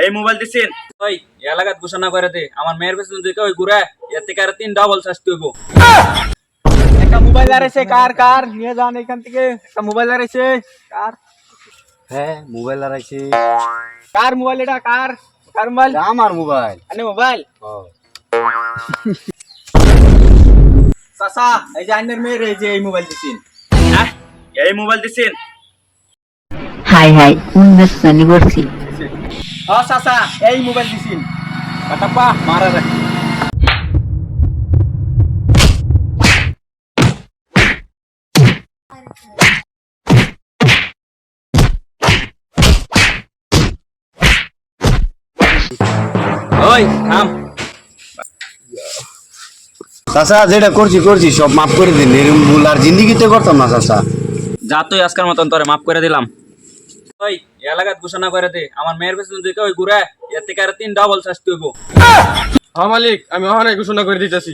এই মোবাইল দিছেন ওই এলাকাত ঘোষণা করে দে আমার মেয়ের পেছনে তুই ওই ঘুরে এর থেকে আর 3 ডাবল শাস্তি হইব। একটা মোবাইল আরেছে কার কার নিয়ে যান এখান থেকে একটা মোবাইল আরেছে কার হ্যাঁ মোবাইল আরাইছে। কার মোবাইল এটা কার কার মোবাইল আমার মোবাইল। আনে মোবাইল চাচা এই যে আইনের মেয়ের এই যে এই মোবাইল দিছেন হ্যাঁ এই মোবাইল দিছেন হাই হাই উন্নত নিবর্সি ও চাচা এই মোবাইল দিছেন কাটাপা মারা রে ওই থাম। চাচা যেটা করছি সব মাফ করে দিন, এরকম ভুল আর জিন্দিগিতে করতাম না চাচা। যা তুই আজকের মতন তোরে মাফ করে দিলাম। ওই এলাকাত ঘোষণা করে দে আমার মেয়ের পেছনে তুই ওই ঘুরে এর থেকে আর 3 ডাবল শাস্তি হইব। হ্যাঁ মালিক, আমি ওখানে ঘোষণা করে দিতেছি।